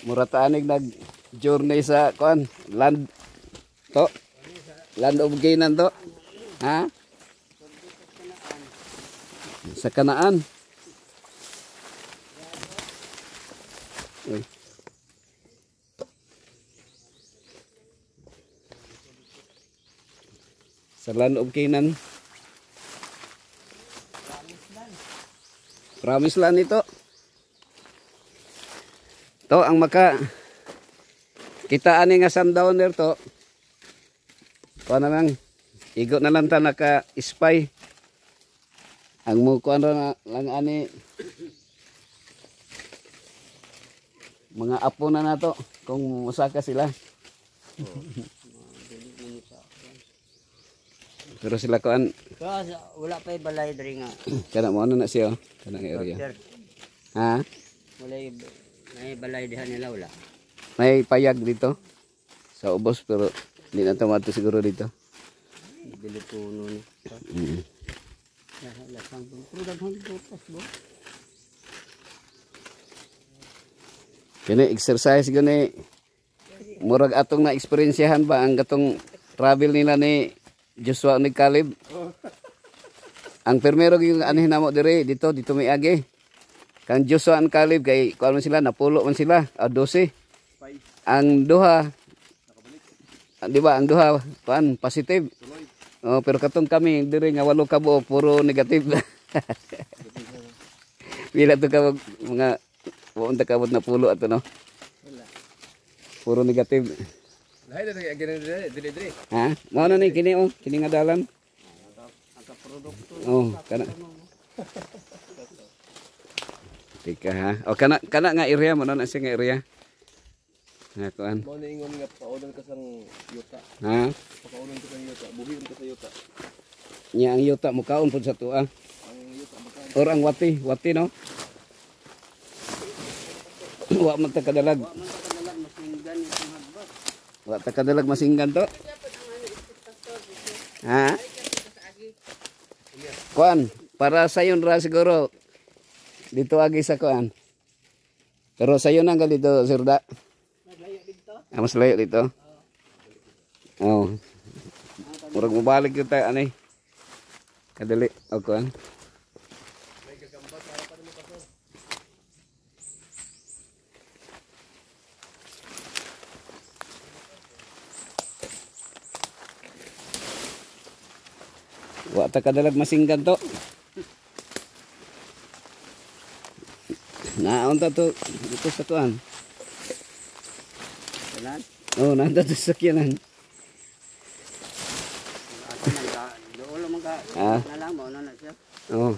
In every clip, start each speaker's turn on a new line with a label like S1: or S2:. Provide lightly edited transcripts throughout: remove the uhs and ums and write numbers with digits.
S1: Mura taanig nag journey sa kuan land to. Land of Canaan to. Ha? Sa Kanaan. Uy. Sa Land of Canaan. Promise land ito. To ang maka kita ani nga sundowner to. Kuan na lang igo na lang ta naka spy. Ang mo kuan ra lang ani mga apo na nato kung musaka sila. Pero sila kuan
S2: wala pa balay diri nga.
S1: Kana mo na siya kana nga area. Ha?
S2: Wala may balay diha nila wala.
S1: May payag dito sa ubos pero hindi na tomato siguro dito.
S2: Dili puno ni. Lasang pero daghang butas bo.
S1: Kini exercise gani murag atong na eksperyensyahan ba ang gatong travel nila ni Joshua ni Caleb. Ang primero yung anihin namo dire dito may agi. Kang Joshua and Caleb kay kuan man sila napulo man sila 12. Ang duha di ba ang duha kuan positive. Oh pero katong kami dire nga 8 ka buok puro negative. Pila to ka mga unta kabot na pulo ato no. Puro negative.
S3: Lahi na dire.
S1: Ha? Mao na ni kini oh, kini nga dalan.
S2: Ang produkto.
S1: Oh, kana. Tika ha. O kana nga area mo na siya nga area. Nga kuan.
S3: Mo ni ingon nga paudon ka sang yuta.
S1: Ha?
S3: Paudon ka sang yuta, buhion ka sa yuta.
S1: Nya ang yuta mo kaon pud sa tuwa.
S3: Ang yuta makaon.
S1: Or ang wati no. Wa man ta kadalag. Wa ta kadalag masinggan to. Ha? Kuan, para sayon ra siguro. Dito agi sa kuan. Pero sayon nang dito sirda. Mas layo dito. Oh. Murag mobalik kita ani. Kadali o kuan. Wa ta kadalag masinggan to. Naon ta to dito sa kuan.
S2: Kanan.
S1: Oh, nanda to sa sakyanan.
S2: Doon man ka.
S1: Ah.
S2: Na lang mo na siya.
S1: Oh.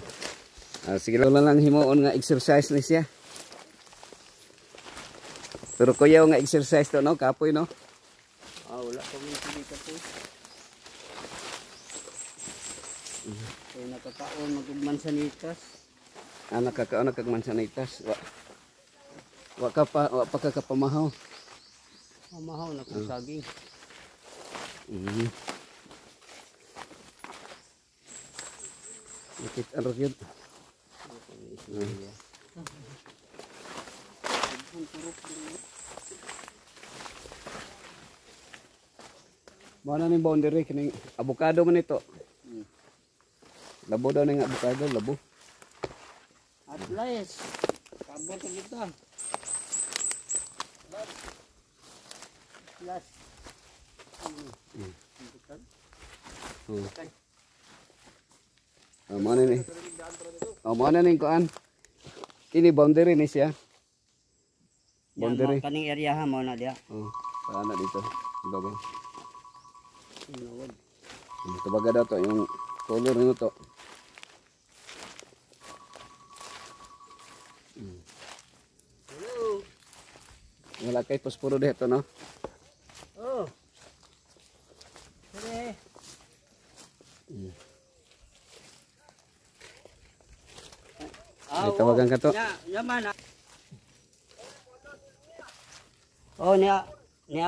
S1: Sige lang himuon nga exercise ni siya. Pero kuya nga exercise to no, kapoy no.
S2: Wala pa man dito po. Kaya nakakaon magugman sa nitas.
S1: Nakakaon kagmansanitas. Wa pa ka kapamahaw.
S2: Mamahaw na kung saging.
S1: Ikit arog yun. Mana ni boundary kining avocado man ito. Labo daw ning avocado, labo.
S2: At least kabot kita. Last.
S1: Mana ni? Mana ni kuan? Kini boundary ni siya. Boundary.
S2: Kaning area ha mo na dia.
S1: Paana dito. Bago. Tabaga daw to yung color nito to. Wala kay posporo dito no.
S2: Oh. Sige.
S1: Tawagan ka to.
S2: Yaman. Oh niya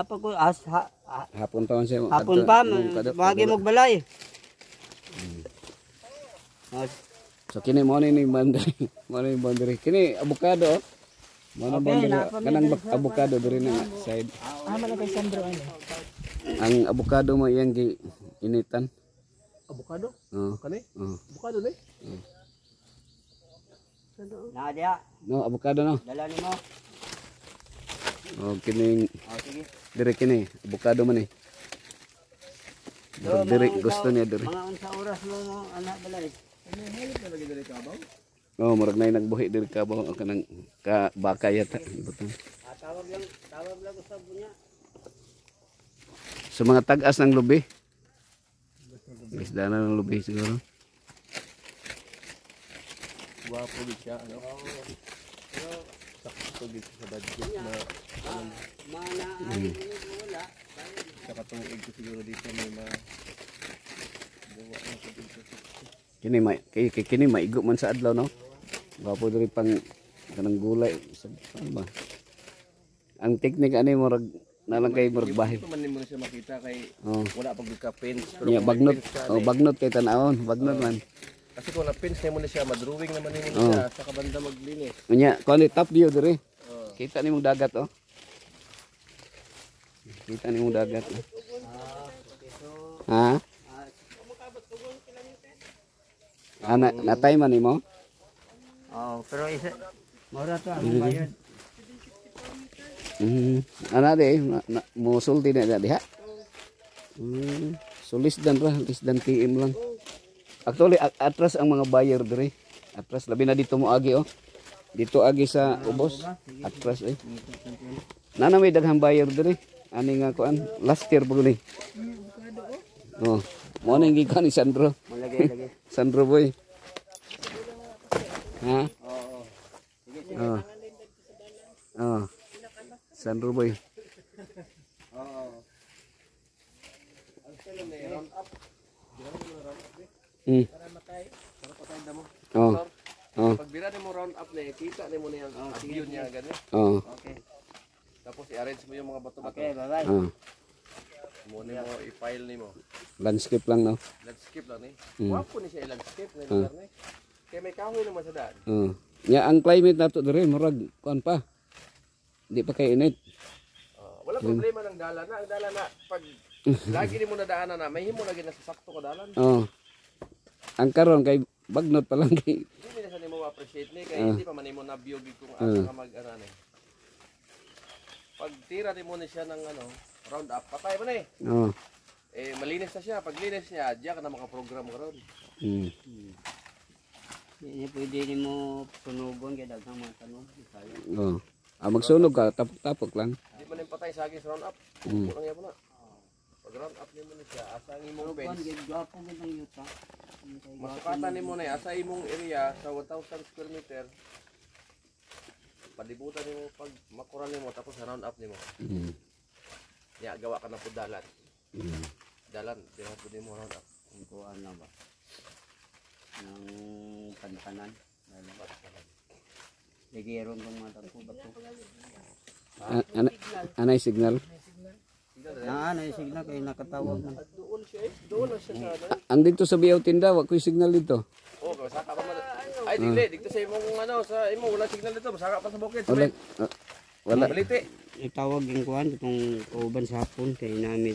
S2: pa ko
S1: Hapon taon siya.
S2: hapon pa magi mo balay.
S1: So kini mo ni boundary. Mo ni boundary. Kini avocado. Mana
S2: Okay,
S1: ba mga
S2: napamili
S1: kanang
S2: sa
S1: avocado diri na side.
S4: Mana kay Sandro ano?
S1: Ang avocado mo iyang gi initan.
S3: Avocado?
S1: Oh.
S3: Kani?
S1: Oh.
S3: Avocado ni?
S2: Nadia,
S1: No, avocado no.
S2: dala ni mo.
S1: Oh, kining
S2: Oh, sige.
S1: diri kini, avocado man eh.
S2: So,
S1: Diri
S2: mga
S1: gusto niya diri.
S2: Mga unsa oras mo mo anak balay.
S3: Halit na lagi dali kabaw.
S1: Oh, murag nay nagbuhi diri ka ba kanang ka baka yata ibutang.
S2: Tawag lang usab niya.
S1: Sa mga tag-as ng lubi. Isda na ng lubi siguro.
S3: Wapo gid siya ano. Sakto gid sa budget na
S2: Mana wala.
S3: sa katuig ko siguro dito may buwa na ko dito.
S1: Kini maigo man sa adlaw no. Wapo diri pang kanang gulay sa ano ba. Ang teknik ani murag nalang kay murag bahay.
S3: Ito man nimo siya makita kay
S1: Oh.
S3: wala pag ka-pins.
S1: Nya bagnot. Oh, bagnot kay tan-awon, bagnot man.
S3: Kasi kung na-pins nimo na siya, madrawing naman nimo siya sa kabanda maglinis.
S1: Unya, kuan ni top view diri.
S3: Oh.
S1: Kita nimong dagat oh. Kita nimong dagat. Oh. Ha? Natay man nimo?
S2: Oh, pero isa mura to ang bayad.
S1: Ana de musulti na diha. So less than PM lang. Actually atras ang mga buyer diri. Atras labi na dito mo agi oh. Dito agi sa ubos. Atras eh. Nana may daghang buyer diri. Ani nga kuan last year pug ni. Oh, mo nang gikan ni Sandro.
S2: Malagay.
S1: Sandro boy. Ha?
S2: Oo. Sige.
S1: Oh. Oh. Sandro boy.
S2: Oo.
S1: Hmm. Oh. Oh.
S3: Pag bira nimo round up na kita nimo na yung view niya gani.
S1: Oh.
S2: Okay.
S3: Tapos i-arrange mo yung mga bato-bato.
S2: Okay, bye-bye.
S1: Oh.
S3: Mo nimo i-file nimo.
S1: Landscape lang no.
S3: Landscape lang ni.
S1: Mm.
S3: Wapo ni siya landscape na lugar ni. Kaya may kahoy naman sa daan.
S1: Oh. Ya ang climate nato diri murag kuan pa. Di pa kay init.
S3: Wala problema ng dalan na. Ang dalan na pag lagi nimo na daanan na may himo lagi na sa sakto ka dalan.
S1: Oh. Ang karon kay bagnot pa lang kay.
S3: Hindi na sa nimo ma-appreciate ni kay hindi pa man nimo na view gid kung asa ka mag-ana ni. Pag tira nimo ni siya ng ano, round up, patay man eh.
S1: Oh.
S3: Eh malinis na siya. Pag linis niya, diya ka na makaprogram karon.
S1: Mm.
S2: Hindi pwede ni mo sunugon kaya daghang mga tanong.
S1: Oh. Magsunog ka tapok-tapok lang.
S3: Di man yung patay sa agis round up.
S1: Mm.
S3: Kulang yan mo na. Pag round up nimo ni siya, asa ang imong
S2: Kuan
S3: fence.
S2: gid gwapo gid ang yuta.
S3: Masukatan nimo na asa imong area sa 1,000 square meter. Palibutan nimo pag makuran nimo tapos round up nimo.
S1: Mm.
S3: Ya gawa ka na pud dalan.
S1: Mm.
S3: Dalan, diha pud nimo round up.
S2: Ang kuan na ba? Nang pantanan. Ligiron kong mga tagpo bato.
S1: Anay signal.
S2: Na yung signal kay nakatawag na.
S3: Doon siya eh. Doon na siya sa ano.
S1: Ang dito sa Biyaw tinda, wa ko'y signal dito.
S3: Oh, saka pa man. Ay dili, dito sa imong ano, sa imo wala signal dito, masaka pa sa bukid.
S1: Wala. Wala.
S3: Baliti.
S2: Itawag yung kuan itong kauban sa hapon kay nami